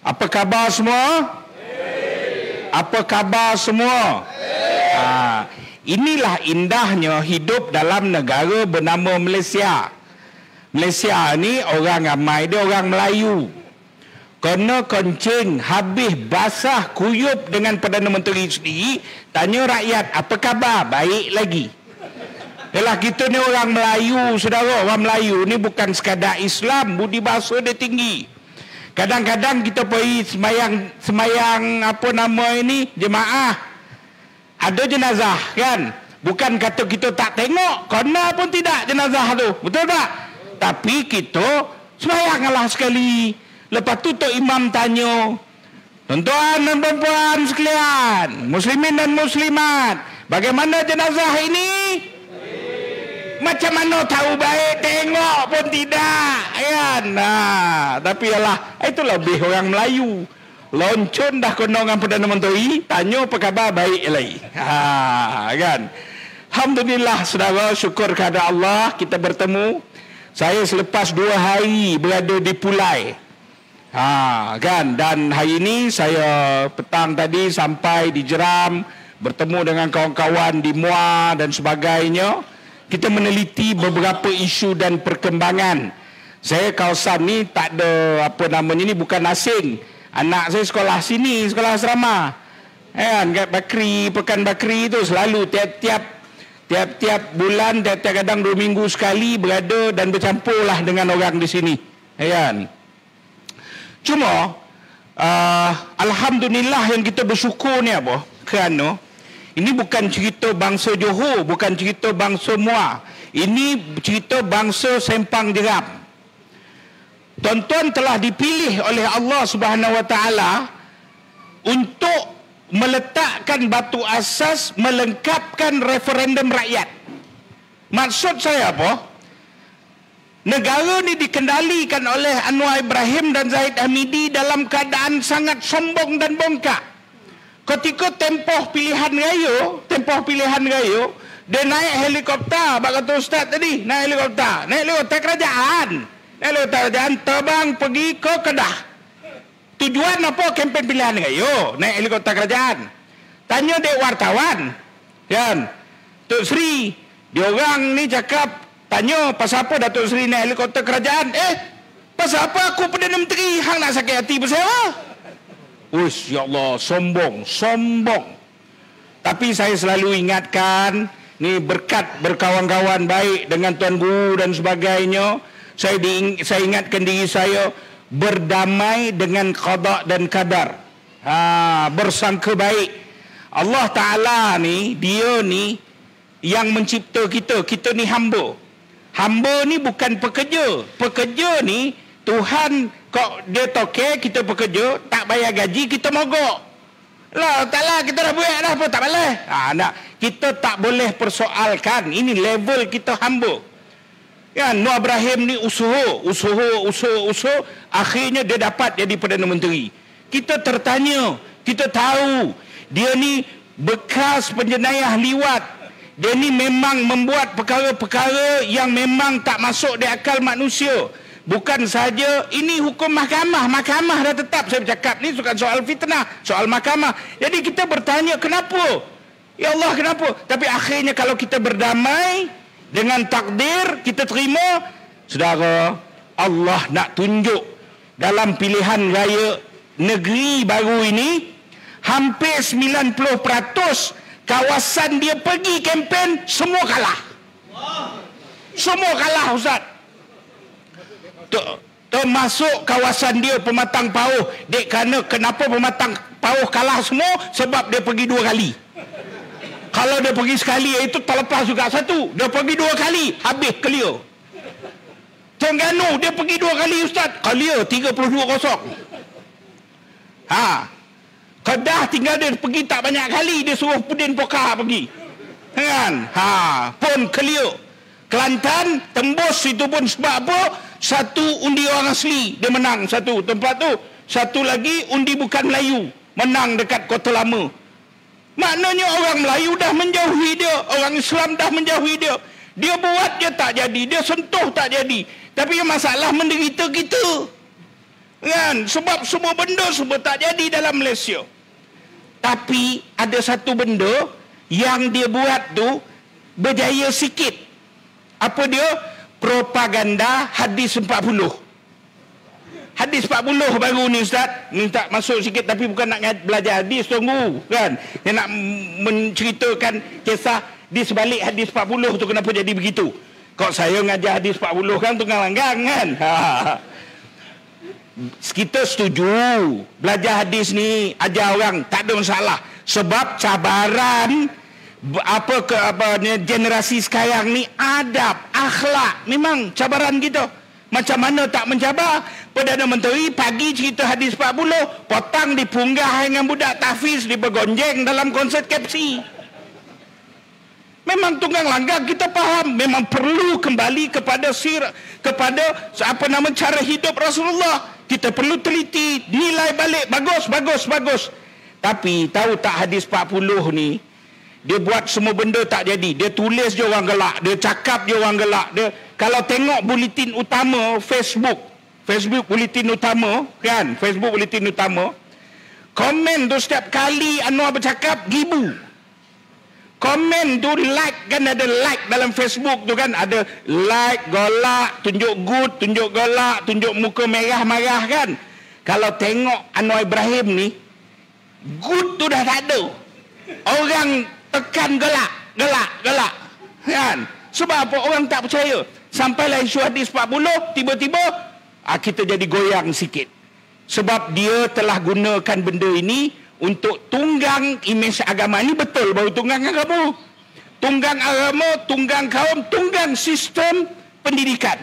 Apa khabar semua? Apa khabar semua? Inilah indahnya hidup dalam negara bernama Malaysia. Malaysia ni orang ramai dia orang Melayu. Kena kencing habis basah kuyup dengan Perdana Menteri sendiri, tanya rakyat apa khabar? Baik lagi. Yalah, kita ni orang Melayu, saudara. Orang Melayu ni bukan sekadar Islam, budi bahasa dia tinggi. Kadang-kadang kita pergi semayang apa nama ini, jemaah. Ada jenazah kan? Bukan kata kita tak tengok, kena pun tidak jenazah tu. Betul tak? Tapi kita semayanglah sekali. Lepas tu Tok Imam tanya, tuan-tuan dan puan sekalian, muslimin dan muslimat, bagaimana jenazah ini? Macam mana tahu baik, tengok pun tidak kan? Tapi yalah, itu lebih orang Melayu. Loncon dah kena dengan Perdana Menteri, tanya apa khabar, baik lagi. Kan? Alhamdulillah saudara, syukur kepada Allah kita bertemu. Saya selepas 2 hari berada di Pulai. Kan? Dan hari ini saya petang tadi sampai di Jeram, bertemu dengan kawan-kawan di Muar dan sebagainya. Kita meneliti beberapa isu dan perkembangan. Saya kawasan ni tak ada apa namanya ni, bukan asing. Anak saya sekolah sini, sekolah asrama. Kan, kat Bakri, Pekan Bakri tu selalu tiap-tiap bulan, tiap-tiap kadang 2 minggu sekali berada dan bercampurlah dengan orang di sini. Kan. Cuma alhamdulillah yang kita bersyukur ni apa? Kerana ini bukan cerita bangsa Johor, bukan cerita bangsa Muar. Ini cerita bangsa Sempang Jeram. Tuan-tuan telah dipilih oleh Allah Subhanahu Wa Taala untuk meletakkan batu asas melengkapkan referendum rakyat. Maksud saya apa? Negara ni dikendalikan oleh Anwar Ibrahim dan Zahid Hamidi dalam keadaan sangat sombong dan bongkak. Ketika tempoh pilihan raya, dia naik helikopter, bak kata ustaz tadi, naik helikopter kerajaan. Terbang pergi ke Kedah. Tujuan apa kempen pilihan raya? Naik helikopter kerajaan. Tanya dek wartawan, kan? Tok Sri, diorang ni cakap, tanya pasal apa Datuk Sri naik helikopter kerajaan? Pasal apa aku Perdana Menteri hang nak sakit hati pasal apa? Ya Allah, sombong. Tapi saya selalu ingatkan, ni berkat berkawan-kawan baik dengan Tuan Guru dan sebagainya, saya ingatkan diri saya berdamai dengan qada dan qadar. Bersangka baik. Allah Ta'ala ni, dia ni yang mencipta kita. Kita ni hamba. Hamba ni bukan pekerja. Pekerja ni Tuhan kok dia toke kita pekerja, tak bayar gaji kita mogok. Lah taklah kita dah buat dah apa tak boleh. Kita tak boleh persoalkan, ini level kita hamba. Kan Noor Ibrahim ni usaha, akhirnya dia dapat jadi Perdana Menteri. Kita tertanya, kita tahu dia ni bekas penjenayah liwat. Dia ni memang membuat perkara-perkara yang memang tak masuk di akal manusia. Bukan saja ini hukum mahkamah dah tetap. Saya bercakap ni bukan soal fitnah, soal mahkamah. Jadi kita bertanya kenapa? Ya Allah kenapa? Tapi akhirnya kalau kita berdamai dengan takdir, kita terima. Saudara, Allah nak tunjuk dalam pilihan raya negeri baru ini, hampir 90% kawasan dia pergi kempen semua kalah. Semua kalah Ustaz. Termasuk kawasan dia Pematang Pauh. Dek, kenapa Pematang Pauh kalah semua? Sebab dia pergi 2 kali. Kalau dia pergi sekali, itu terlepas juga satu. Dia pergi 2 kali, habis clear. Terengganu dia pergi 2 kali Ustaz, clear 32-0. Kedah tinggal dia pergi tak banyak kali, dia suruh Pudin Pokah pergi. Kan? Pun clear. Kelantan tembus itu pun sebab apa? Satu undi orang asli dia menang satu tempat tu, satu lagi undi bukan Melayu menang dekat Kota Lama. Maknanya orang Melayu dah menjauhi dia, orang Islam dah menjauhi dia. Dia buat dia tak jadi, dia sentuh tak jadi. Tapi masalah menderita kita. Kan? Sebab semua benda semua tak jadi dalam Malaysia. Tapi ada satu benda yang dia buat tu berjaya sikit. Apa dia? Propaganda hadis 40. Hadis 40 baru ni Ustaz. Minta masuk sikit tapi bukan nak belajar hadis, tunggu kan. Dia nak menceritakan kisah di sebalik hadis 40 tu kenapa jadi begitu. Kok saya ngajar hadis 40 kan tunggang langgang kan. Kita setuju belajar hadis ni, ajar orang tak ada masalah. Sebab cabaran generasi sekarang ni adab, akhlak memang cabaran kita. Macam mana tak mencabar? Perdana Menteri pagi cerita hadis 40, potang dipunggah dengan budak tahfiz dibergonjeng dalam konsert KFC. Memang tunggang langgang kita faham, memang perlu kembali kepada cara hidup Rasulullah. Kita perlu teliti, nilai balik, bagus. Tapi tahu tak hadis 40 ni, dia buat semua benda tak jadi. Dia tulis je orang gelak, dia cakap je orang gelak. Dia kalau tengok buletin utama Facebook buletin utama kan, Facebook buletin utama, komen tu setiap kali Anwar bercakap gibu. Komen tu like kan, ada like dalam Facebook tu kan, ada like, golak, tunjuk good, tunjuk golak, tunjuk muka merah marah kan. Kalau tengok Anwar Ibrahim ni, good tu dah tak ada. Orang tekan gelak kan. Sebab apa? Orang tak percaya. Sampailah isu hadis 40, tiba-tiba kita jadi goyang sikit. Sebab dia telah gunakan benda ini untuk tunggang imej agama. Ini betul baru tunggang agama. Tunggang agama, tunggang kaum, tunggang sistem pendidikan.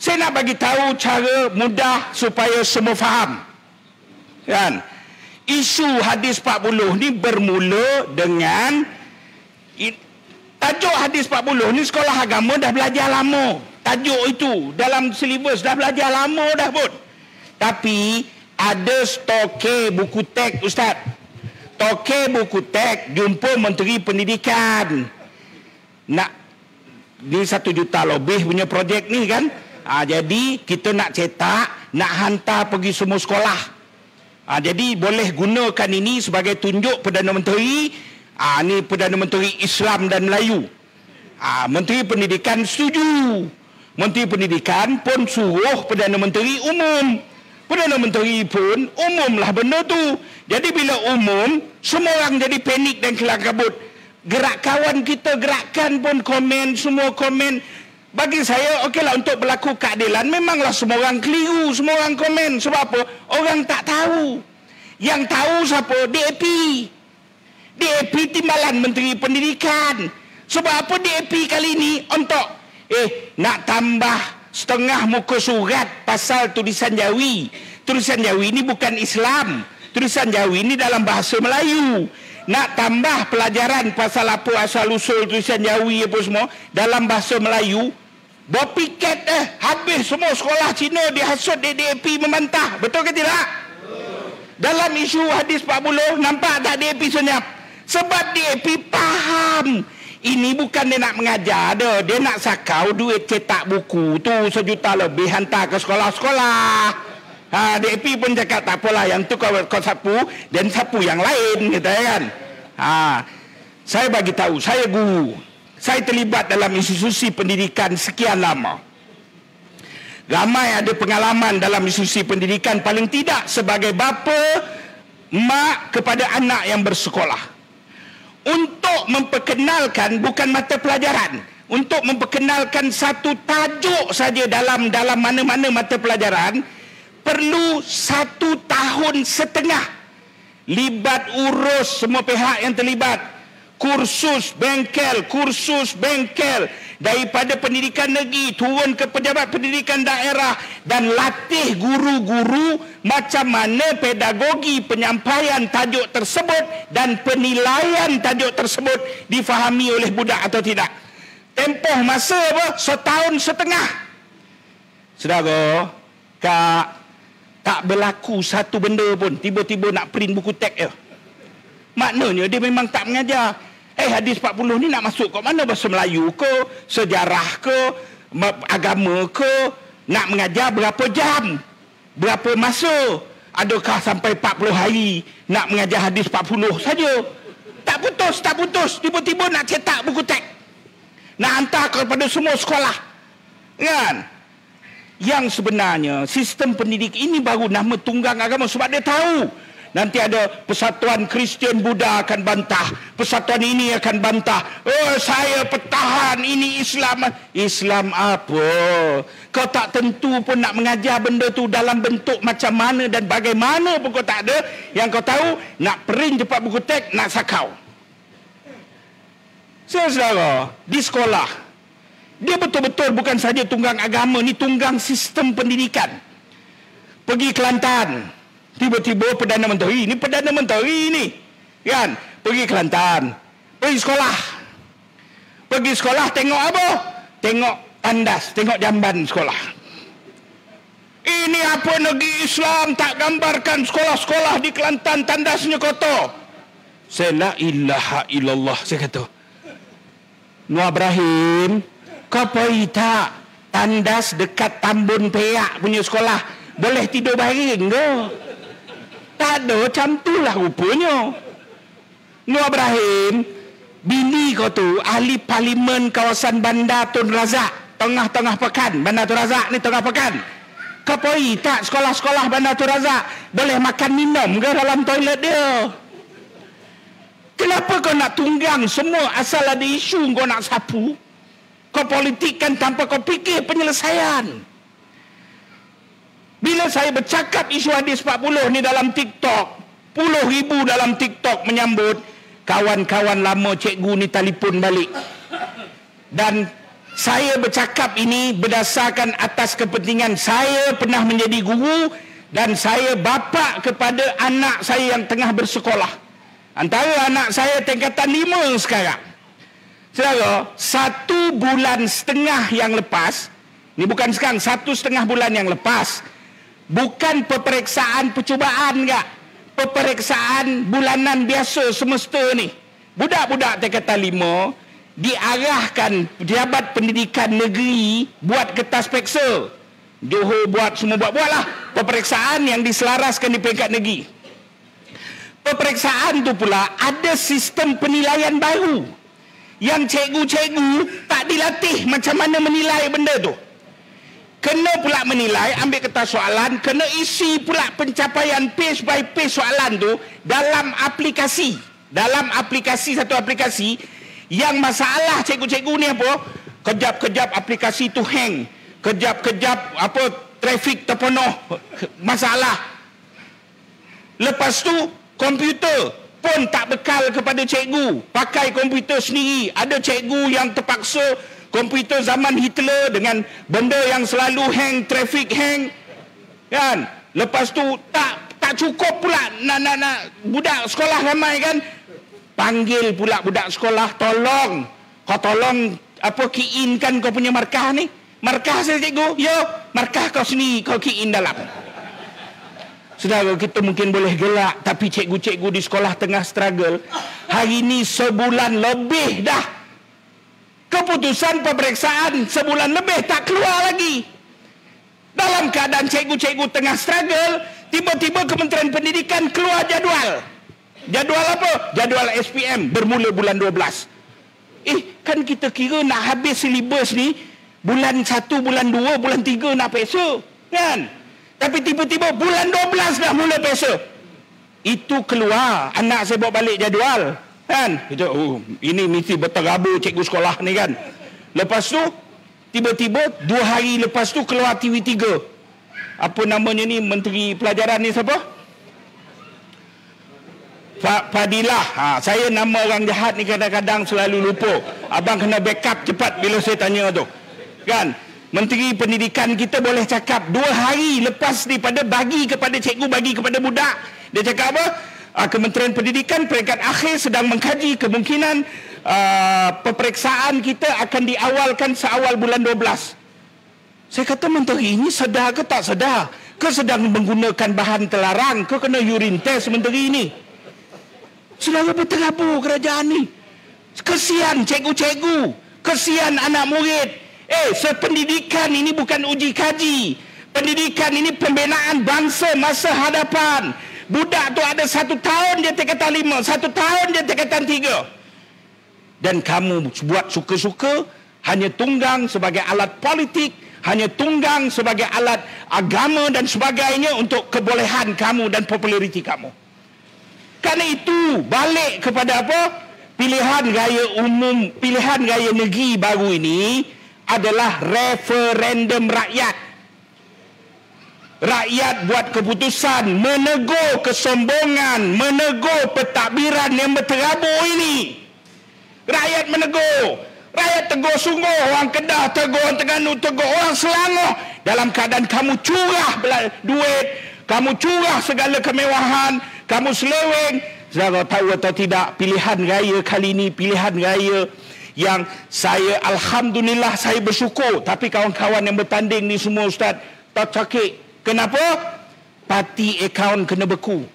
Saya nak bagi tahu cara mudah supaya semua faham. Kan? Isu hadis 40 ni bermula dengan tajuk hadis 40 ni sekolah agama dah belajar lama. Tajuk itu dalam silibus dah belajar lama dah pun. Tapi ada stoke buku teks Ustaz. Stoke buku teks jumpa Menteri Pendidikan. Nak ni 1 juta lebih punya projek ni kan. Jadi kita nak cetak, nak hantar pergi semua sekolah. Jadi boleh gunakan ini sebagai tunjuk Perdana Menteri. Ni Perdana Menteri Islam dan Melayu. Menteri Pendidikan setuju. Menteri Pendidikan pun suruh Perdana Menteri umum. Perdana Menteri pun umumlah benda tu. Jadi bila umum, semua orang jadi panik dan kelang kabut. Gerak kawan kita gerakan pun komen, semua komen. Bagi saya, okeylah untuk berlaku keadilan, memanglah semua orang keliru, semua orang komen. Sebab apa? Orang tak tahu. Yang tahu siapa? DAP. DAP Timbalan Menteri Pendidikan. Sebab apa DAP kali ini untuk nak tambah setengah muka surat pasal tulisan Jawi. Tulisan Jawi ini bukan Islam. Tulisan Jawi ini dalam bahasa Melayu. Nak tambah pelajaran pasal apa asal usul tulisan Jawi apa semua dalam bahasa Melayu. Bawa piket habis semua sekolah Cina dihasut DAP membantah. Betul ke tidak? Dalam isu hadis 40 nampak tak DAP senyap? Sebab DAP faham ini bukan dia nak mengajar dah. Dia nak sakau duit cetak buku tu 1 juta lebih hantar ke sekolah-sekolah. DAP pun cakap tak apalah, yang tu kau sapu dan sapu yang lain kata kan. Saya bagi tahu, saya guru. Saya terlibat dalam institusi pendidikan sekian lama. Ramai ada pengalaman dalam institusi pendidikan, paling tidak sebagai bapa, mak kepada anak yang bersekolah. Untuk memperkenalkan bukan mata pelajaran, untuk memperkenalkan satu tajuk saja dalam mana-mana mata pelajaran perlu 1 tahun setengah. Libat urus semua pihak yang terlibat. Kursus bengkel daripada pendidikan negeri turun ke pejabat pendidikan daerah dan latih guru-guru macam mana pedagogi penyampaian tajuk tersebut dan penilaian tajuk tersebut difahami oleh budak atau tidak. Tempoh masa apa? 1 tahun setengah. Saudara, tak berlaku satu benda pun tiba-tiba nak print buku teks je. Maknanya dia memang tak mengajar. Hadis 40 ni nak masuk kat mana? Bahasa Melayu ke? Sejarah ke? Agama ke? Nak mengajar berapa jam? Berapa masa? Adakah sampai 40 hari nak mengajar hadis 40 saja? Tak putus. Tiba-tiba nak cetak buku teks. Nak hantar kepada semua sekolah. Kan? Yang sebenarnya sistem pendidik ini baru nama tunggang agama sebab dia tahu nanti ada Persatuan Kristian Buddha akan bantah, persatuan ini akan bantah. Oh, saya pertahan, ini Islam apa? Kau tak tentu pun nak mengajar benda tu dalam bentuk macam mana dan bagaimana pun kau tak ada. Yang kau tahu nak print cepat buku teks, nak sakau. Saudara, di sekolah dia betul-betul bukan saja tunggang agama, ni tunggang sistem pendidikan. Pergi Kelantan, tiba-tiba Perdana Menteri ni, kan? Pergi Kelantan, pergi sekolah tengok apa? Tengok tandas, tengok jamban sekolah. Ini apa negeri Islam tak gambarkan sekolah-sekolah di Kelantan tandasnya kotor. Saya la ilaha illallah, saya kata, Nur Ibrahim, kau pergi tak tandas dekat Tambun Perak punya sekolah boleh tidur baring ke? Tak ada, macam tu lah rupanya. Nur Ibrahim, bini kau tu ahli parlimen kawasan Bandar Tun Razak, tengah-tengah pekan. Bandar Tun Razak ni tengah pekan. Kau pergi tak sekolah-sekolah Bandar Tun Razak boleh makan minum ke dalam toilet dia? Kenapa kau nak tunggang semua asal ada isu kau nak sapu? Kau politikkan tanpa kau fikir penyelesaian. Bila saya bercakap isu hadis 40 ni dalam TikTok, puluh ribu dalam TikTok menyambut, kawan-kawan lama cikgu ni telefon balik. Dan saya bercakap ini berdasarkan atas kepentingan saya pernah menjadi guru dan saya bapa kepada anak saya yang tengah bersekolah. Antara anak saya tingkatan 5 sekarang. Saudara, 1,5 bulan yang lepas, ni bukan sekarang, 1,5 bulan yang lepas, bukan peperiksaan percubaan enggak, peperiksaan bulanan biasa semesta ni. Budak-budak tingkatan 5 diarahkan pejabat pendidikan negeri buat kertas peksa. Johor buat, semua buat-buatlah peperiksaan yang diselaraskan di peringkat negeri. Peperiksaan tu pula ada sistem penilaian baru yang cikgu-cikgu tak dilatih macam mana menilai benda tu. Kena pula menilai, ambil kertas soalan, kena isi pula pencapaian page by page soalan tu dalam aplikasi. Dalam aplikasi, satu aplikasi yang masalah cikgu-cikgu ni apa? Kejap-kejap aplikasi tu hang. Kejap-kejap apa trafik terpenuh masalah. Lepas tu komputer pun tak bekal kepada cikgu, pakai komputer sendiri. Ada cikgu yang terpaksa komputer zaman Hitler dengan benda yang selalu hang, traffic hang, kan? Lepas tu tak cukup pula nak budak sekolah ramai kan? Panggil pula budak sekolah, tolong key in kan kau punya markah ni. Markah saya cikgu, yo markah kau sendiri kau key in dalam. Saudara, kita mungkin boleh gelak, tapi cikgu-cikgu di sekolah tengah struggle. Hari ini sebulan lebih dah. Keputusan peperiksaan sebulan lebih tak keluar lagi. Dalam keadaan cikgu-cikgu tengah struggle, tiba-tiba Kementerian Pendidikan keluar jadual. Jadual apa? Jadual SPM bermula bulan 12. Kan kita kira nak habis silibus ni bulan 1, bulan 2, bulan 3 nak peksa, kan? Tapi tiba-tiba bulan 12 dah mula peksa. Itu keluar, anak saya bawa balik jadual, kan? Kita, ini mesti berterabur cikgu sekolah ni kan. Lepas tu tiba-tiba 2 hari lepas tu keluar TV3. Apa namanya ni, Menteri Pelajaran ni siapa? Fadilah. Saya nama orang jahat ni kadang-kadang selalu lupa. Abang kena backup cepat bila saya tanya tu, kan? Menteri Pendidikan kita boleh cakap 2 hari lepas daripada bagi kepada cikgu, bagi kepada budak, dia cakap apa? Kementerian Pendidikan peringkat akhir sedang mengkaji kemungkinan peperiksaan kita akan diawalkan seawal bulan 12. Saya kata, menteri ini sedar ke tak sedar? Ke sedang menggunakan bahan terlarang? Ke kena urine test menteri ini? Saudara, berterabur kerajaan ni. Kesian cikgu-cikgu, kesian anak murid. Sependidikan ini bukan uji kaji. Pendidikan ini pembinaan bangsa masa hadapan. Budak tu ada 1 tahun dia tingkatan 5, 1 tahun dia tingkatan 3. Dan kamu buat suka-suka, hanya tunggang sebagai alat politik, hanya tunggang sebagai alat agama dan sebagainya untuk kebolehan kamu dan populariti kamu. Kerana itu balik kepada apa? Pilihan raya umum, pilihan raya negeri baru ini adalah referendum rakyat. Rakyat buat keputusan, menegur kesombongan, menegur pentadbiran yang berterabur ini. Rakyat menegur. Rakyat tegur sungguh, orang Kedah tegur, orang Terengganu tegur, orang Selangor. Dalam keadaan kamu curah duit, kamu curah segala kemewahan, kamu seleweng. Saudara tahu atau tidak, pilihan raya kali ini, pilihan raya yang saya, alhamdulillah saya bersyukur. Tapi kawan-kawan yang bertanding ni semua Ustaz, tak sakit. Kenapa? Parti akaun kena beku.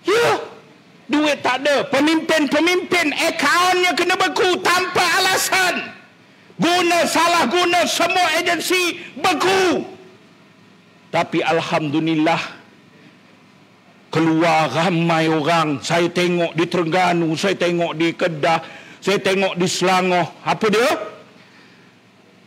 Ya. Duit tak ada. Pemimpin akaunnya kena beku tanpa alasan. Salah guna semua agensi beku. Tapi alhamdulillah keluar ramai orang. Saya tengok di Terengganu, saya tengok di Kedah, saya tengok di Selangor. Apa dia?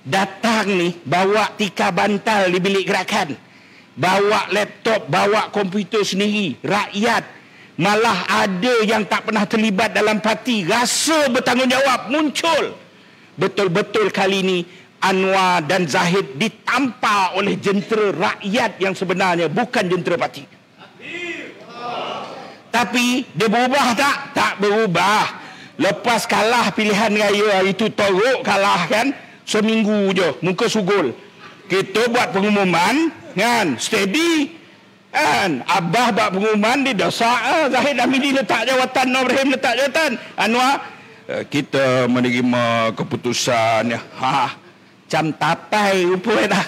Datang ni bawa tikar bantal di bilik gerakan. Bawa laptop, bawa komputer sendiri. Rakyat malah ada yang tak pernah terlibat dalam parti rasa bertanggungjawab muncul. Betul-betul kali ini Anwar dan Zahid ditampar oleh jentera rakyat yang sebenarnya, bukan jentera parti. Tapi dia berubah tak? Tak berubah. Lepas kalah pilihan raya itu, teruk kalah kan, seminggu je muka sugul. Kita buat pengumuman kan, steady kan, Abah buat pengumuman di dosa, Zahid Hamidi letak jawatan, Nur Ibrahim letak jawatan, Anwar kita menerima keputusan ya. Macam tapai rupanya dah.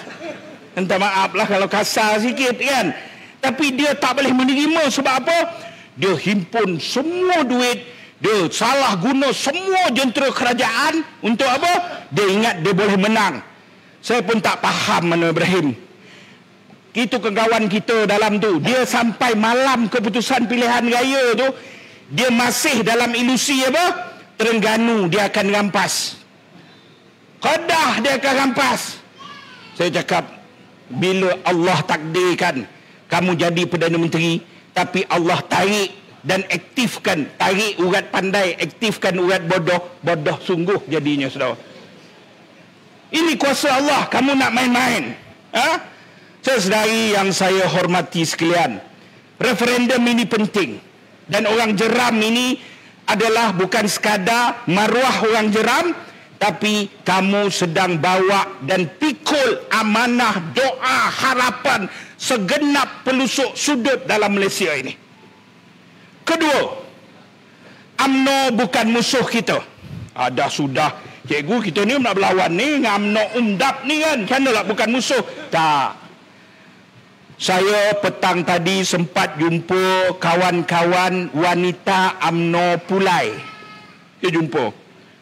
Minta maaf lah kalau kasar sikit kan. Tapi dia tak boleh menerima. Sebab apa? Dia himpun semua duit, dia salah guna semua jentera kerajaan. Untuk apa? Dia ingat dia boleh menang. Saya pun tak faham Nur Ibrahim. Itu kawan kita dalam tu, dia sampai malam keputusan pilihan raya tu, dia masih dalam ilusi apa? Terengganu dia akan rampas, Kedah dia akan rampas. Saya cakap, bila Allah takdirkan kamu jadi Perdana Menteri, tapi Allah tarik dan aktifkan, tarik urat pandai, aktifkan urat bodoh, bodoh sungguh jadinya saudara. Ini kuasa Allah, kamu nak main-main? Saudari yang saya hormati sekalian, referendum ini penting. Dan orang jeram ini adalah bukan sekadar maruah orang jeram, tapi kamu sedang bawa dan pikul amanah, doa, harapan segenap pelusuk sudut dalam Malaysia ini. Kedua, UMNO bukan musuh kita. Dah sudah, cikgu kita ni nak berlawan ni dengan UMNO UMDAP ni kan, kanalah bukan musuh. Tak. Saya petang tadi sempat jumpa kawan-kawan wanita UMNO Pulai. Dia jumpa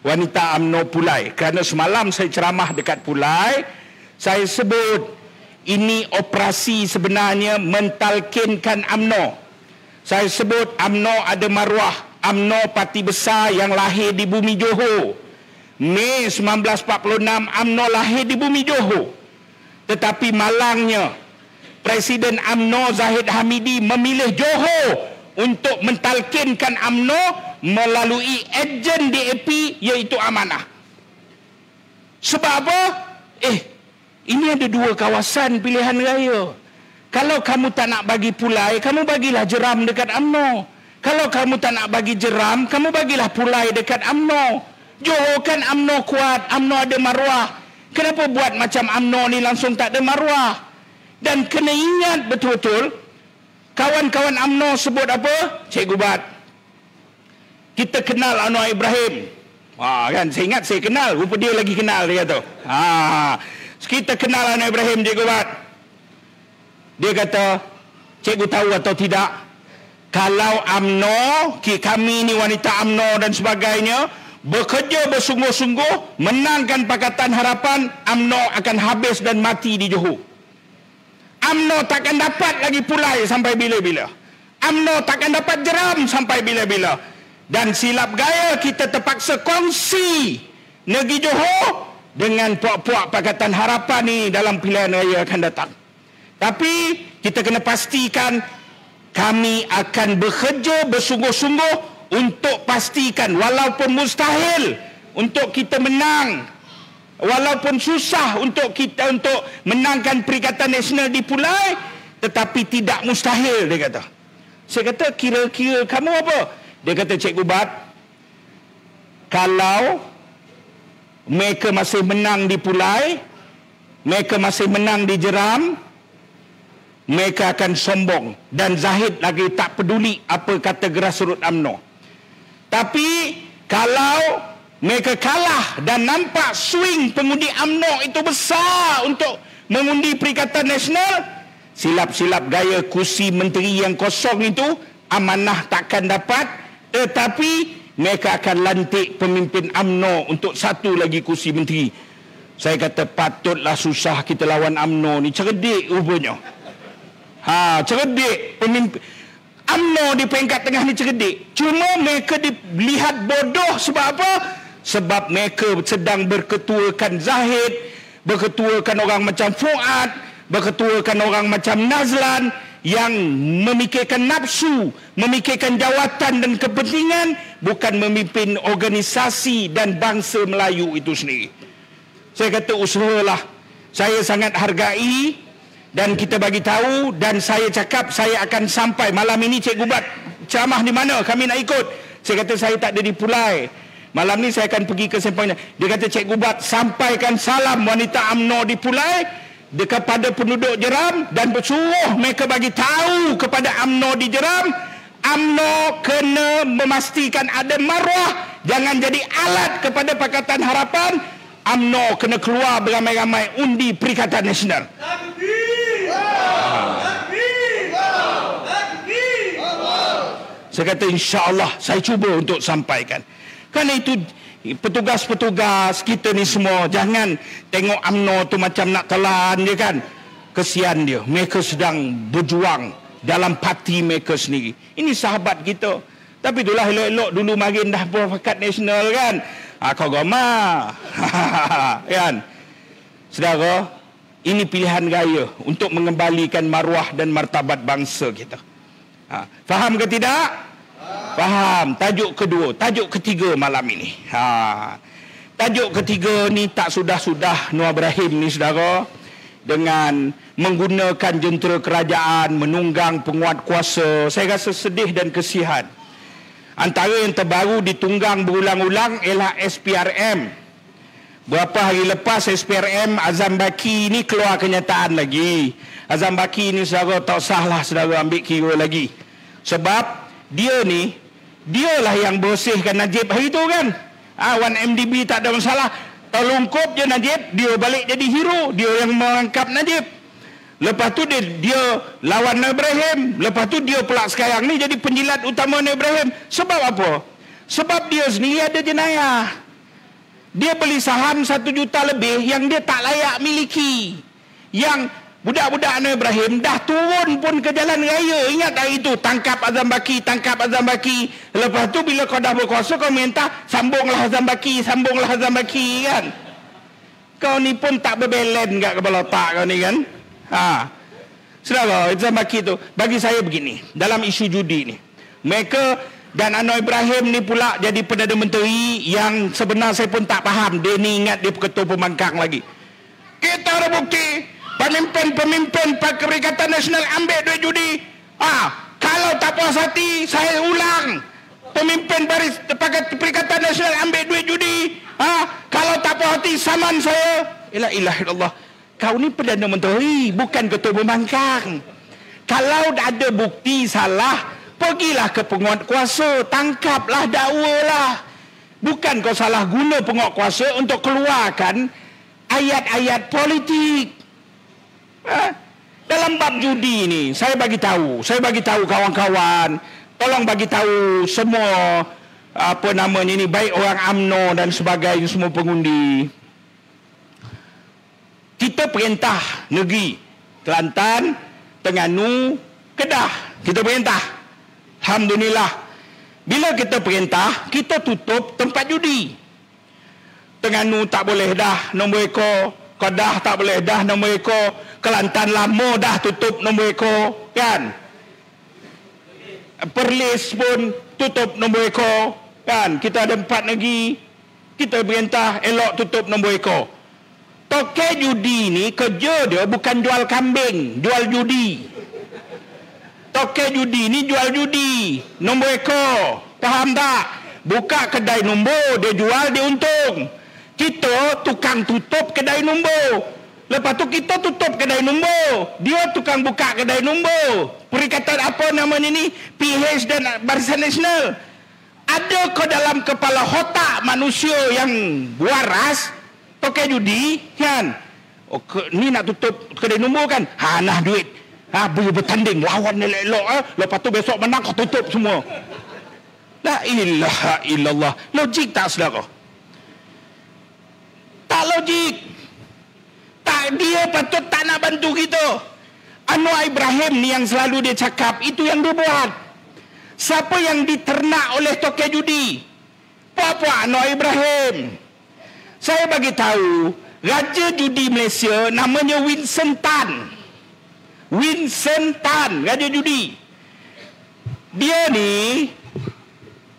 wanita UMNO Pulai. Kerana semalam saya ceramah dekat Pulai, saya sebut ini operasi sebenarnya mentalkinkan UMNO. Saya sebut UMNO ada maruah. UMNO parti besar yang lahir di bumi Johor. Mei 1946 UMNO lahir di bumi Johor. Tetapi malangnya Presiden UMNO Zahid Hamidi memilih Johor untuk mentalkinkan UMNO melalui ejen DAP iaitu Amanah. Sebab apa? Ini ada 2 kawasan pilihan raya. Kalau kamu tak nak bagi Pulai, kamu bagilah Jeram dekat UMNO. Kalau kamu tak nak bagi Jeram, kamu bagilah Pulai dekat UMNO. Johor kan UMNO kuat, UMNO ada maruah. Kenapa buat macam UMNO ni langsung tak ada maruah? Dan kena ingat betul-betul, kawan-kawan UMNO sebut apa? Cikgu Bat, kita kenal Anwar Ibrahim. Kan, saya ingat saya kenal, rupa dia lagi kenal, dia kata. Kita kenal Anwar Ibrahim, Cikgu Bat. Dia kata, cikgu tahu atau tidak, kalau UMNO, kami ni wanita UMNO dan sebagainya, bekerja bersungguh-sungguh, menangkan Pakatan Harapan, UMNO akan habis dan mati di Johor. UMNO takkan dapat lagi Pulai sampai bila-bila. UMNO takkan dapat Jeram sampai bila-bila. Dan silap gaya kita terpaksa kongsi negeri Johor dengan puak-puak Pakatan Harapan ni dalam pilihan raya akan datang. Tapi kita kena pastikan kami akan bekerja bersungguh-sungguh untuk pastikan walaupun mustahil untuk kita menang, walaupun susah untuk kita untuk menangkan Perikatan Nasional di Pulai, tetapi tidak mustahil, dia kata. Saya kata, kira-kira kamu apa? Dia kata, Cikgu Bat, kalau mereka masih menang di Pulai, mereka masih menang di Jeram, mereka akan sombong. Dan Zahid lagi tak peduli apa kata grassroots UMNO. Tapi kalau mereka kalah dan nampak swing pengundi UMNO itu besar untuk mengundi Perikatan Nasional, silap-silap gaya kursi menteri yang kosong itu amanah takkan dapat, tetapi mereka akan lantik pemimpin UMNO untuk satu lagi kursi menteri. Saya kata patutlah susah kita lawan UMNO ni, cerdik rupanya. Cerdik pemimpin UMNO di peringkat tengah ni, cerdik. Cuma mereka dilihat bodoh sebab apa? Sebab mereka sedang berketuakan Zahid, berketuakan orang macam Fuad, berketuakan orang macam Nazlan yang memikirkan nafsu, memikirkan jawatan dan kepentingan, bukan memimpin organisasi dan bangsa Melayu itu sendiri. Saya kata usahalah. Saya sangat hargai dan kita bagi tahu, dan saya cakap saya akan sampai malam ini. Cikgu Bat ceramah di mana? Kami nak ikut. Saya kata saya tak ada di Pulai. Malam ni saya akan pergi ke Sempangnya. Dia kata, Cikgu Bat sampaikan salam wanita UMNO di Pulai kepada penduduk Jeram dan bersuruh mereka bagi tahu kepada UMNO di Jeram, UMNO kena memastikan ada maruah, jangan jadi alat kepada Pakatan Harapan. UMNO kena keluar beramai-ramai undi Perikatan Nasional. Saya kata insya-Allah saya cuba untuk sampaikan. Kerana itu petugas-petugas kita ni semua jangan tengok UMNO tu macam nak telan dia kan. Kesian dia. Mereka sedang berjuang dalam parti mereka sendiri. Ini sahabat kita. Tapi itulah elok-elok dulu marin dah Perikatan Nasional kan. Kau gama. Kan? Saudara, ini pilihan raya untuk mengembalikan maruah dan martabat bangsa kita. Faham ke tidak? Faham. Tajuk kedua, tajuk ketiga malam ini. Tajuk ketiga ni tak sudah-sudah Nur Ibrahim ni saudara, dengan menggunakan jentera kerajaan menunggang penguat kuasa. Saya rasa sedih dan kesian. Antara yang terbaru ditunggang berulang-ulang ialah SPRM. Berapa hari lepas SPRM Azam Baki ni keluar kenyataan lagi. Azam Baki ni saudara tak sahlah saudara ambil kira lagi. Sebab dialah yang bersihkan Najib hari tu kan. 1MDB tak ada masalah. Terlungkup je Najib, dia balik jadi hero. Dia yang merangkap Najib. Lepas tu dia lawan Nur Ibrahim. Lepas tu dia pula sekarang ni jadi penjilat utama Nur Ibrahim. Sebab apa? Sebab dia sendiri ada jenayah. Dia beli saham 1 juta lebih yang dia tak layak miliki. Yang budak-budak Nur Ibrahim dah turun pun ke jalan raya. Ingat hari itu, tangkap Azam Baki, tangkap Azam Baki. Lepas tu bila kau dah berkuasa, kau minta sambunglah Azam Baki, sambunglah Azam Baki kan. Kau ni pun tak berbelen kat kepala otak kau ni kan. Saudara, Azam Baki tu bagi saya begini, dalam isu judi ni, mereka dan Anwar Ibrahim ni pula jadi Perdana Menteri yang sebenar saya pun tak faham. Dia ni ingat dia Ketua Pembangkang lagi. Kita ada bukti pemimpin-pemimpin Perikatan Nasional ambil duit judi. Kalau tak puas hati, saya ulang. Pemimpin Perikatan Nasional ambil duit judi. Kalau tak puas hati, saman saya. La ilaha illallah. Kau ni Perdana Menteri, bukan Ketua Pembangkang. Kalau ada bukti salah, pergilah ke penguat kuasa, tangkaplah, dakwalah. Bukan kau salah guna penguat kuasa untuk keluarkan ayat-ayat politik. Dalam bab judi ni, saya bagi tahu kawan-kawan, tolong bagi tahu semua apa namanya ni, baik orang UMNO dan sebagainya, semua pengundi. Kita perintah negeri Kelantan, Terengganu, Kedah. Kita perintah. Alhamdulillah. Bila kita perintah, kita tutup tempat judi. Terengganu tak boleh dah nombor ekor. Kedah tak boleh dah nombor ekor. Kelantan lama dah tutup nombor ekor, kan? Perlis pun tutup nombor ekor, kan? Kita ada 4 negeri. Kita perintah elok tutup nombor ekor. Toke judi ni kerja dia bukan jual kambing, jual judi. Toke judi ni jual judi, nombor ekor. Faham tak? Buka kedai nombor, dia jual, dia untung. Kita tukang tutup kedai nombor. Lepas tu kita tutup kedai nombor. Dia tukang buka kedai nombor. Perikatan apa namanya ni? PH dan Barisan Nasional. Ada ke dalam kepala otak manusia yang waras toke judi, kan? Oh, ni nak tutup kedai nombor kan? Nah duit. Boleh bertanding lawan elok-elok. Lepas tu besok menang kau tutup semua. La ilaha illallah. Logik tak, saudara? Tak logik. Tak, dia patut tak nak bantu kita. Anwar Ibrahim ni yang selalu dia cakap, itu yang dia buat. Siapa yang diternak oleh toke judi? Puak-puak Anwar Ibrahim. Saya bagi tahu, Raja Judi Malaysia namanya Winston Tan. Winston Tan, Raja Judi. Dia ni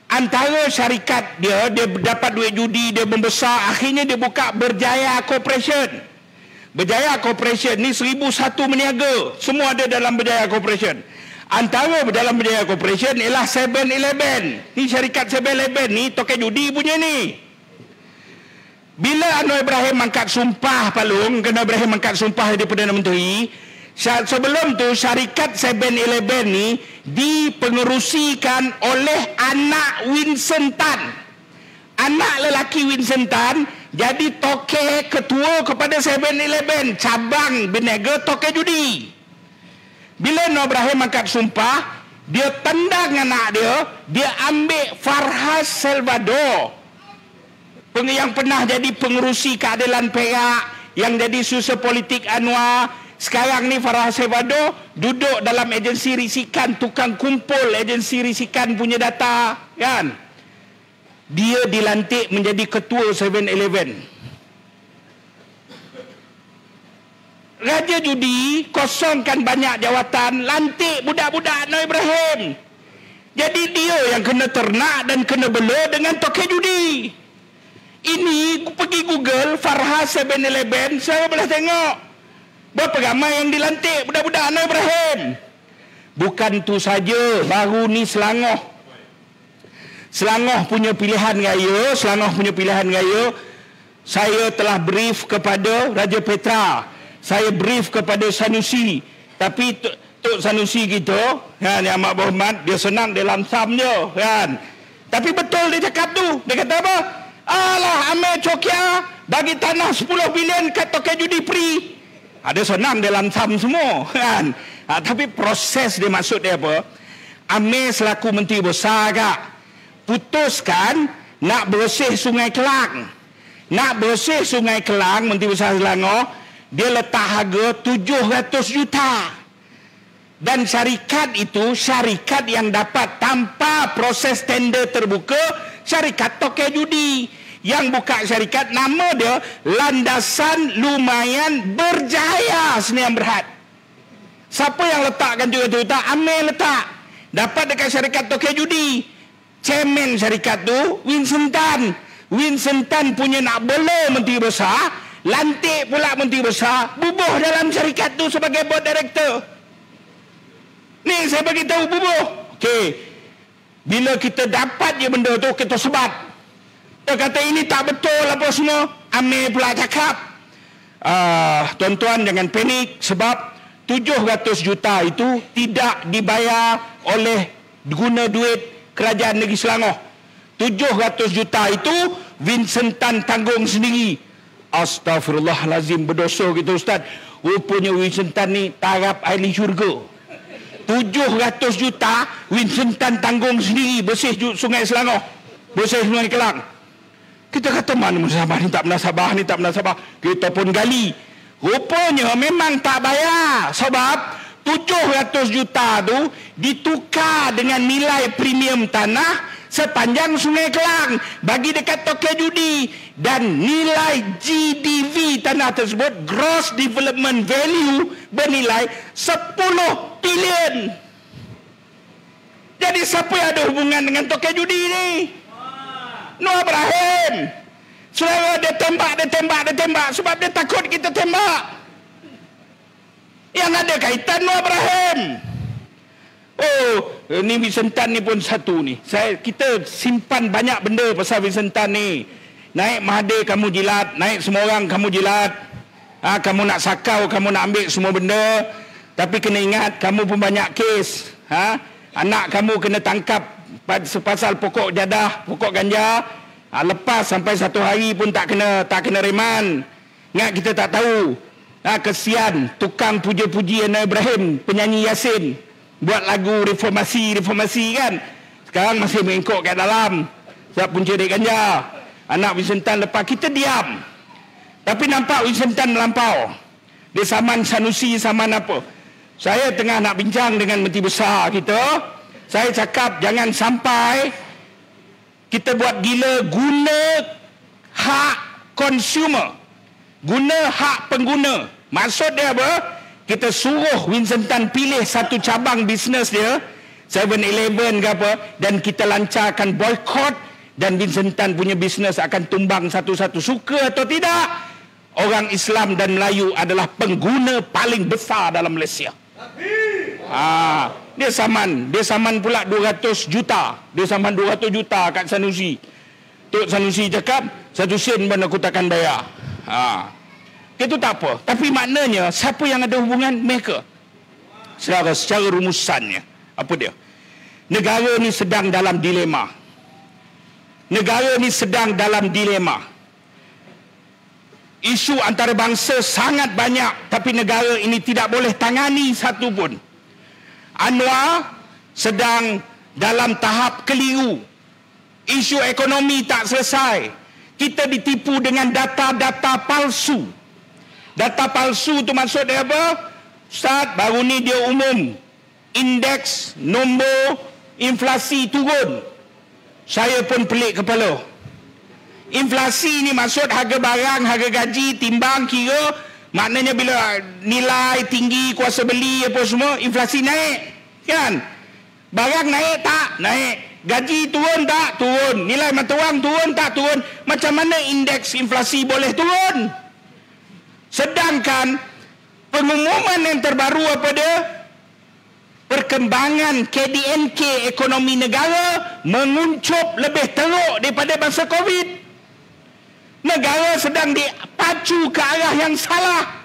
antara syarikat dia dapat duit judi, dia membesar, akhirnya dia buka Berjaya Corporation. Berjaya Corporation ni 1001 meniaga. Semua ada dalam Berjaya Corporation. Antara dalam Berjaya Corporation ialah 7-Eleven. Ni syarikat 7-Eleven ni toke judi punya ni. Bila Anwar Ibrahim angkat sumpah Palung, kena Ibrahim angkat sumpah dari Perdana Menteri, sebelum tu syarikat 7-Eleven ni dipengerusikan oleh anak Winston Tan. Anak lelaki Winston Tan jadi toke ketua kepada 7-Eleven, cabang berniaga toke judi. Bila Anwar Ibrahim angkat sumpah, dia tendang anak dia ambil Farhas Salvador, yang pernah jadi pengerusi keadilan Perak, yang jadi susah politik Anwar. Sekarang ni Farhas Salvador duduk dalam agensi risikan, tukang kumpul agensi risikan punya data, kan? Dia dilantik menjadi ketua 7-Eleven. Raja judi kosongkan banyak jawatan, lantik budak-budak Anwar Ibrahim. Jadi dia yang kena ternak dan kena bela dengan toke judi. Ini pergi Google Farhas 7-Eleven, saya boleh tengok berapa ramai yang dilantik budak-budak Anwar Ibrahim. Bukan tu saja, baru ni Selangor. Selangor punya pilihan raya, saya telah brief kepada Raja Petra, saya brief kepada Sanusi. Tapi Tok Sanusi kita, kan, yang amat berhormat, dia senang, dia lamsam je, kan. Tapi betul dia cakap tu. Dia kata apa? Alah, Amir Chokia bagi tanah 10 bilion kat toke judi free. Dia senang, dia lamsam semua, kan. Tapi proses dia, maksud dia apa? Amir selaku Menteri Besar kak, putuskan nak bersih Sungai Kelang. Nak bersih Sungai Kelang, Menteri Besar Selangor, dia letak harga 700 juta. Dan syarikat itu, syarikat yang dapat tanpa proses tender terbuka, syarikat toke judi. Yang buka syarikat, nama dia Landasan Lumayan Berjaya Sdn Bhd. Siapa yang letakkan 700 juta? Amir letak. Dapat dekat syarikat toke judi. Chairman syarikat tu Winston Tan. Winston Tan punya nak bela Menteri Besar, lantik pula Menteri Besar, bubuh dalam syarikat tu sebagai board director. Ni saya bagi tahu bubuh. Okey. Bila kita dapat je benda tu, kita sebat. Dia kata ini tak betul apa semua. Amir pula cakap, tuan-tuan jangan panik, sebab 700 juta itu tidak dibayar oleh guna duit Kerajaan Negeri Selangor. 700 juta itu Winston Tan tanggung sendiri. Astaghfirullahalazim, berdosa kita Ustaz. Rupanya Winston Tan ni taraf ahli syurga. 700 juta Winston Tan tanggung sendiri bersih Sungai Selangor, bersih Sungai Kelang. Kita kata mana musabah ni, tak pernah sabah ni, tak pernah sabah. Kita pun gali. Rupanya memang tak bayar. Sebab 700 juta tu ditukar dengan nilai premium tanah sepanjang Sungai Kelang bagi dekat token judi, dan nilai GDV tanah tersebut, gross development value, bernilai 10 bilion. Jadi siapa yang ada hubungan dengan token judi ni? Noor Ibrahim. Saudara, dia tembak sebab dia takut kita tembak. Yang ada kaitan Noor Ibrahim. Oh, ni Vincenten ni pun satu ni. Kita simpan banyak benda pasal Vincenten ni. Naik Mahathir kamu jilat, naik semua orang kamu jilat. Kamu nak sakau, kamu nak ambil semua benda. Tapi kena ingat, kamu pun banyak kes. Anak kamu kena tangkap pasal pokok jadah, pokok ganja. Lepas sampai 1 hari pun tak kena reman. Ingat, kita tak tahu. Kesian tukang puja-puji Noor Ibrahim, penyanyi Yasin, buat lagu reformasi kan. Sekarang masih mengikut kat dalam sebab punca dek ganja. Anak Vincenten lepas, kita diam. Tapi nampak Vincenten melampau. Dia saman Sanusi, saman apa. Saya tengah nak bincang dengan Menteri Besar kita. Saya cakap jangan sampai kita buat gila guna hak consumer, guna hak pengguna. Maksud dia apa? Kita suruh Vincenten pilih satu cabang bisnes dia, 7-Eleven ke apa, dan kita lancarkan boykot, dan Vincenten punya bisnes akan tumbang satu-satu. Suka atau tidak, orang Islam dan Melayu adalah pengguna paling besar dalam Malaysia. Dia saman pula 200 juta. Dia saman 200 juta kat Sanusi. Tok Sanusi cakap, 1 sen pun aku takkan bayar. Itu tak apa. Tapi maknanya, siapa yang ada hubungan? Mereka. Secara rumusannya, apa dia? Negara ni sedang dalam dilema. Isu antarabangsa sangat banyak, tapi negara ini tidak boleh tangani satu pun. Anwar sedang dalam tahap keliru. Isu ekonomi tak selesai. Kita ditipu dengan data-data palsu. Data palsu tu maksud dia apa? Ustaz, baru ni dia umum indeks nombor inflasi turun. Saya pun pelik kepala. Inflasi ni maksud harga barang, harga gaji, timbang, kira. Maknanya bila nilai tinggi, kuasa beli apa semua, inflasi naik. Kan? Barang naik tak? Naik. Gaji turun tak? Turun. Nilai mata wang turun tak? Turun. Macam mana indeks inflasi boleh turun? Sedangkan pengumuman yang terbaru apa dia? Perkembangan KDNK ekonomi negara menguncup lebih teruk daripada masa Covid. Negara sedang dipacu ke arah yang salah.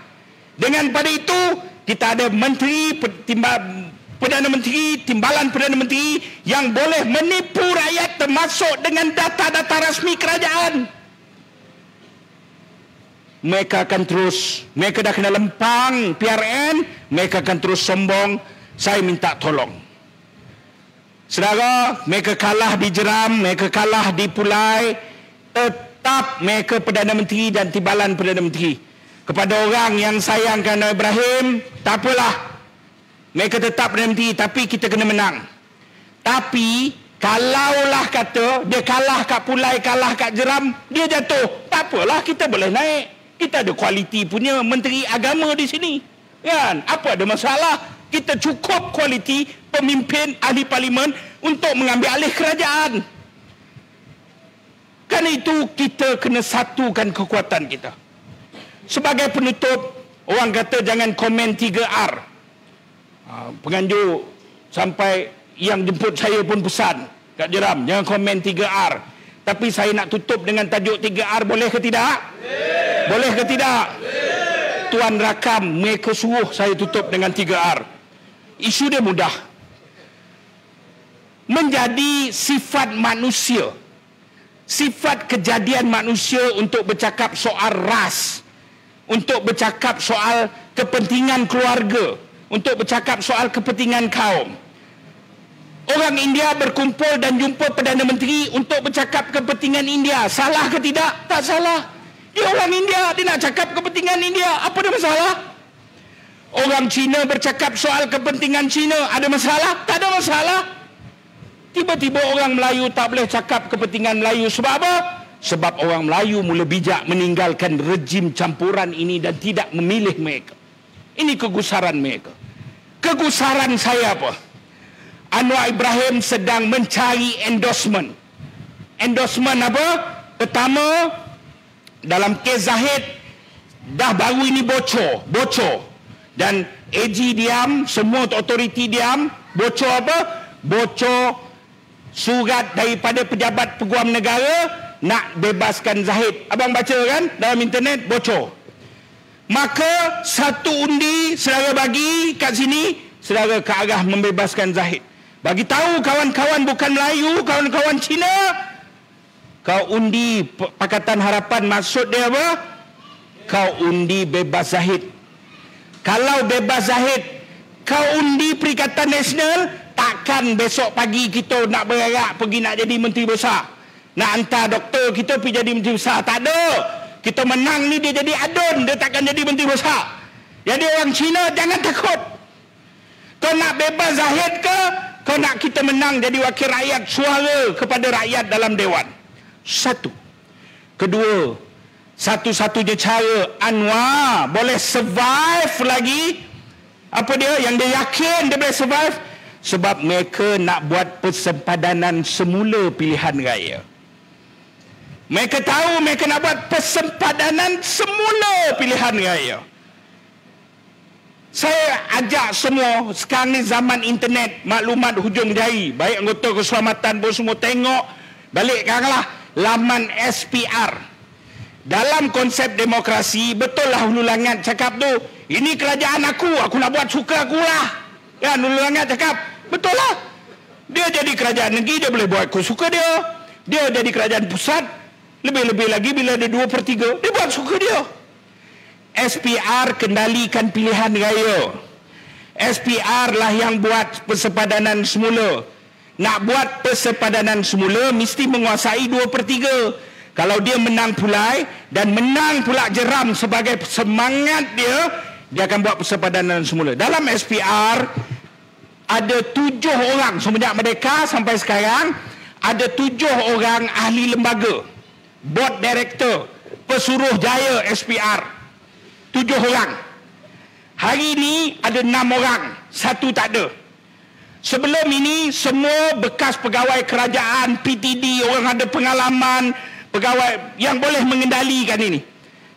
Dengan pada itu, kita ada menteri, Perdana Menteri, timbalan Perdana Menteri yang boleh menipu rakyat termasuk dengan data-data rasmi kerajaan. Mereka akan terus, mereka dah kena lempang PRN, mereka akan terus sombong. Saya minta tolong. Saudara, mereka kalah di Jeram, mereka kalah di Pulai, tetap mereka Perdana Menteri dan timbalan Perdana Menteri. Kepada orang yang sayangkan Noor Ibrahim, tak apalah. Mereka tetap Perdana Menteri, tapi kita kena menang. Tapi, kalaulah kata, dia kalah kat Pulai, kalah kat Jeram, dia jatuh. Tak apalah, kita boleh naik. Kita ada kualiti punya Menteri Agama di sini. Kan? Apa ada masalah? Kita cukup kualiti pemimpin ahli parlimen untuk mengambil alih kerajaan. Kerana itu kita kena satukan kekuatan kita. Sebagai penutup, orang kata jangan komen 3R. Penganjur sampai yang jemput saya pun pesan kat Jeram, jangan komen 3R. Tapi saya nak tutup dengan tajuk 3R, boleh ke tidak? Boleh ke tidak? Tuan Rakam mereka suruh saya tutup dengan 3R. Isu dia mudah. Menjadi sifat manusia, sifat kejadian manusia untuk bercakap soal ras, untuk bercakap soal kepentingan keluarga, untuk bercakap soal kepentingan kaum. Orang India berkumpul dan jumpa Perdana Menteri untuk bercakap kepentingan India. Salah ke tidak? Tak salah. Dia orang India, dia nak cakap kepentingan India. Apa ada masalah? Orang Cina bercakap soal kepentingan Cina, ada masalah? Tak ada masalah. Tiba-tiba orang Melayu tak boleh cakap kepentingan Melayu. Sebab apa? Sebab orang Melayu mula bijak meninggalkan rejim campuran ini dan tidak memilih mereka. Ini kegusaran mereka. Kegusaran saya apa? Anwar Ibrahim sedang mencari endorsement. Endorsement apa? Pertama, dalam kes Zahid, dah baru ini bocor. Dan AG diam, semua otoriti diam. Bocor apa? Bocor surat daripada pejabat peguam negara nak bebaskan Zahid. Abang baca kan dalam internet, bocor. Maka satu undi saudara bagi kat sini, saudara ke arah membebaskan Zahid. Bagi tahu kawan-kawan bukan Melayu, kawan-kawan Cina, kau undi Pakatan Harapan, maksud dia apa? Kau undi bebas Zahid. Kalau bebas Zahid, kau undi Perikatan Nasional, takkan besok pagi kita nak bergerak pergi nak jadi menteri besar. Nak hantar doktor kita pergi jadi menteri besar. Tak ada. Kita menang ni dia jadi adun, dia takkan jadi menteri besar. Jadi orang Cina jangan takut. Kau nak bebas Zahid ke? Kau nak kita menang jadi wakil rakyat, suara kepada rakyat dalam Dewan. Satu. Kedua, satu-satunya cara Anwar boleh survive lagi, apa dia yang dia yakin dia boleh survive, sebab mereka nak buat persempadanan semula pilihan raya. Mereka tahu mereka nak buat persempadanan semula pilihan raya. Saya ajak semua, sekarang ni zaman internet, maklumat hujung jari, baik anggota keselamatan pun semua tengok balik sekarang lah laman SPR. Dalam konsep demokrasi, betul lah Hulu Langat cakap tu, ini kerajaan aku nak buat suka aku lah. Kan Hulu Langat cakap, betul lah. Dia jadi kerajaan negeri, dia boleh buat suka dia. Dia jadi kerajaan pusat, lebih-lebih lagi bila ada 2/3, dia buat suka dia. SPR kendalikan pilihan raya. SPR lah yang buat persempadanan semula. Nak buat persempadanan semula mesti menguasai 2/3. Kalau dia menang pulai dan menang pula jeram sebagai semangat dia akan buat persempadanan semula. Dalam SPR ada 7 orang semenjak merdeka sampai sekarang, ada 7 orang ahli lembaga, board director, pesuruh jaya SPR. 7 orang. Hari ini ada 6 orang, 1 tak ada. Sebelum ini semua bekas pegawai kerajaan, PTD, orang ada pengalaman, pegawai yang boleh mengendalikan ini.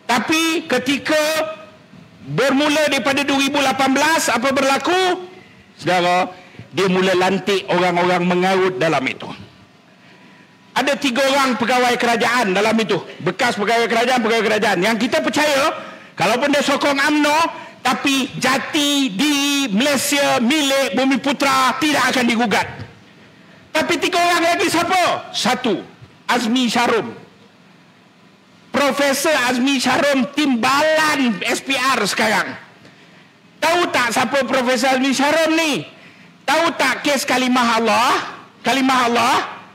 Tapi ketika bermula daripada 2018, apa berlaku? Saudara, dia mula lantik orang-orang mengarut dalam itu. Ada 3 orang pegawai kerajaan dalam itu, bekas pegawai kerajaan yang kita percaya, kalaupun dia sokong UMNO, tapi jati di Malaysia milik Bumiputra tidak akan digugat. Tapi 3 orang lagi siapa? 1, Azmi Sharom. Profesor Azmi Sharom, timbalan SPR sekarang. Tahu tak siapa Profesor Azmi Sharom ni? Tahu tak kes kalimah Allah?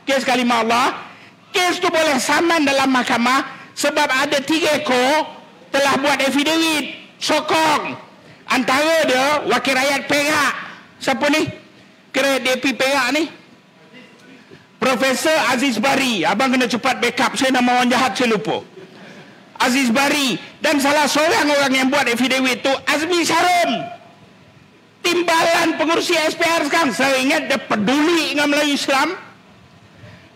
Kes kalimah Allah. Kes tu boleh saman dalam mahkamah sebab ada 3 ekor telah buat affidavit sokong. Antara dia wakil rakyat Perak. Siapa ni? Kira DP Perak ni, Profesor Aziz Bari. Abang kena cepat backup, saya nama orang jahat saya lupa. Aziz Bari. Dan salah seorang orang yang buat affidavit tu Azmi Sharom, timbalan pengurusi SPR sekarang. Saya ingat dia peduli dengan Melayu Islam.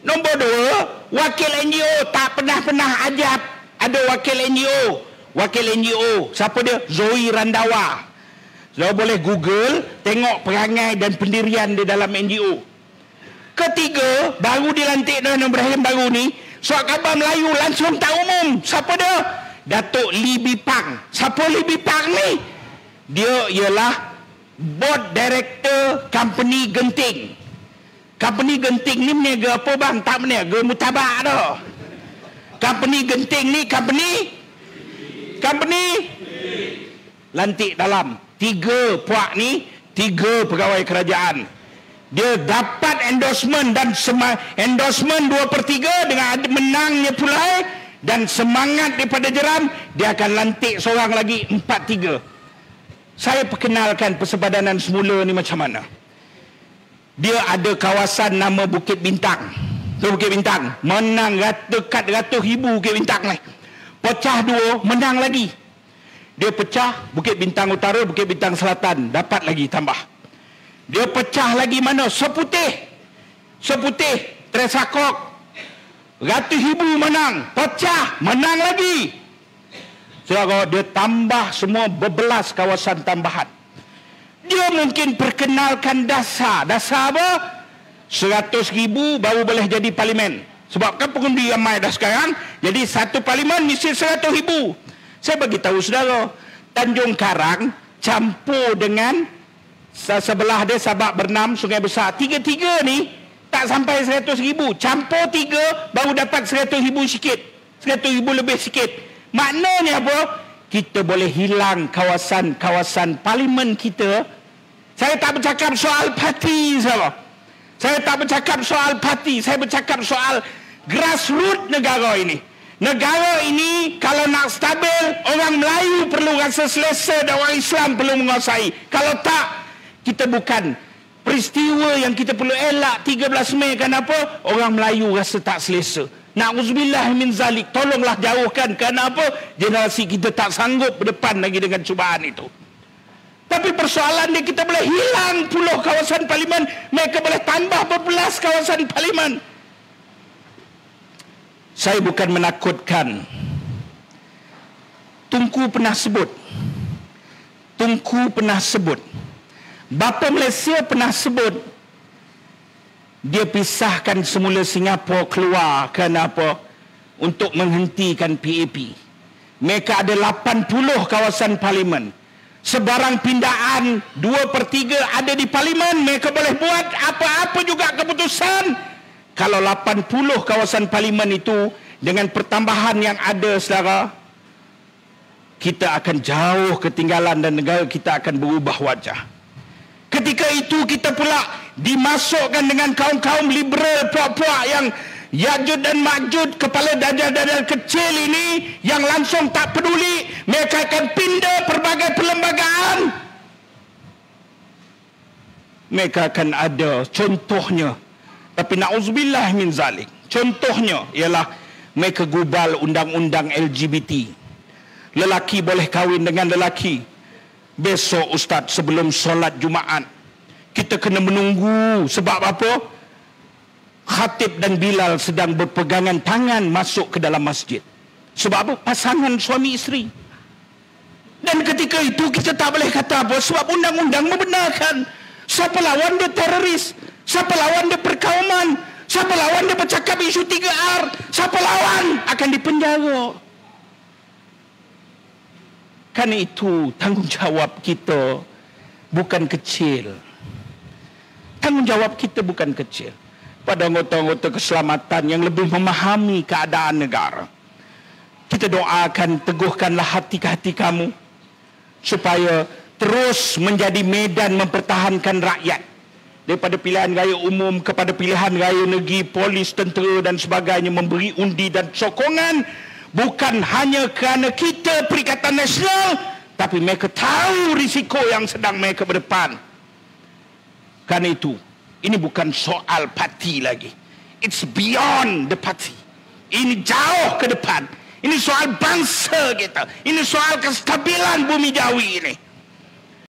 Nombor 2, wakil NGO tak pernah ajab. Ada wakil NGO, siapa dia? Zoe Randawa. Saya boleh Google, tengok perangai dan pendirian dia dalam NGO. Ketiga, baru dilantik Anwar Ibrahim baru ni, surat khabar Melayu langsung tak umum. Siapa dia? Datuk Lee Bipang. Siapa Lee Bipang ni? Dia ialah board director company Genting. Company Genting ni meniaga apa bang? Tak meniaga mutabak dah. Company Genting ni company lantik dalam 3 puak ni, 3 pegawai kerajaan. Dia dapat endorsement dan endorsement 2/3 dengan menangnya pulai dan semangat daripada jeram, dia akan lantik seorang lagi 4-3. Saya perkenalkan persebadanan semula ni macam mana. Dia ada kawasan nama Bukit Bintang. Bukit Bintang menang dekat ratus ribu Bukit Bintang ni. Pecah 2, menang lagi. Dia pecah Bukit Bintang Utara, Bukit Bintang Selatan, dapat lagi tambah. Dia pecah lagi mana? Seputih, Tresakok, ratus ribu menang, pecah, menang lagi. Saudara, dia tambah semua berbelas kawasan tambahan. Dia mungkin perkenalkan dasar apa? 100 ribu baru boleh jadi parlimen. Sebab kan pengundi ramai dah sekarang, jadi satu parlimen mesti 100 ribu. Saya bagi tahu saudara, Tanjung Karang campur dengan sebelah dia Sabak Bernam, Sungai Besar. Tiga-tiga ni tak sampai 100 ribu. Campur 3 baru dapat 100 ribu sikit. 100 ribu lebih sikit. Maknanya apa? Kita boleh hilang kawasan-kawasan parlimen kita. Saya tak bercakap soal parti, sahabat. Saya tak bercakap soal parti. Saya bercakap soal grassroots negara ini. Negara ini kalau nak stabil, orang Melayu perlu rasa selesa dan orang Islam perlu menguasai. Kalau tak, kita bukan. Peristiwa yang kita perlu elak 13 Mei kenapa? Orang Melayu rasa tak selesa. Na'udzubillah min zalik. Tolonglah jauhkan. Kenapa? Generasi kita tak sanggup berdepan lagi dengan cubaan itu. Tapi persoalan dia, kita boleh hilang puluh kawasan parlimen, mereka boleh tambah berbelas kawasan parlimen. Saya bukan menakutkan. Tunku pernah sebut. Bapa Malaysia pernah sebut, dia pisahkan semula Singapura keluar kenapa? Untuk menghentikan PAP. Mereka ada 80 kawasan parlimen. Sebarang pindaan 2/3 ada di parlimen, mereka boleh buat apa-apa juga keputusan. Kalau 80 kawasan parlimen itu dengan pertambahan yang ada, saudara, kita akan jauh ketinggalan dan negara kita akan berubah wajah. Ketika itu kita pula dimasukkan dengan kaum-kaum liberal puak-puak yang Ya'jud dan Ma'jud, kepala dadar-dadar kecil ini yang langsung tak peduli. Mereka akan pindah pelbagai perlembagaan. Mereka akan ada contohnya. Tapi na'udzubillah min zalik. Contohnya ialah mereka gubal undang-undang LGBT. Lelaki boleh kahwin dengan lelaki. Besok Ustaz sebelum solat Jumaat, kita kena menunggu. Sebab apa? Khatib dan Bilal sedang berpegangan tangan masuk ke dalam masjid. Sebab apa? Pasangan suami isteri. Dan ketika itu kita tak boleh kata apa, sebab undang-undang membenarkan. Siapa lawan dia teroris? Siapa lawan dia perkauman? Siapa lawan dia bercakap isu 3R? Siapa lawan akan dipenjara. Kerana itu tanggungjawab kita bukan kecil. Tanggungjawab kita bukan kecil. Pada anggota-anggota keselamatan yang lebih memahami keadaan negara, kita doakan, teguhkanlah hati-hati kamu supaya terus menjadi medan mempertahankan rakyat, daripada pilihan raya umum kepada pilihan raya negeri, polis, tentera dan sebagainya, memberi undi dan sokongan bukan hanya kerana kita Perikatan Nasional, tapi mereka tahu risiko yang sedang mereka berdepan. Kerana itu, ini bukan soal parti lagi. It's beyond the party. Ini jauh ke depan. Ini soal bangsa kita. Ini soal kestabilan bumi Jawi ini.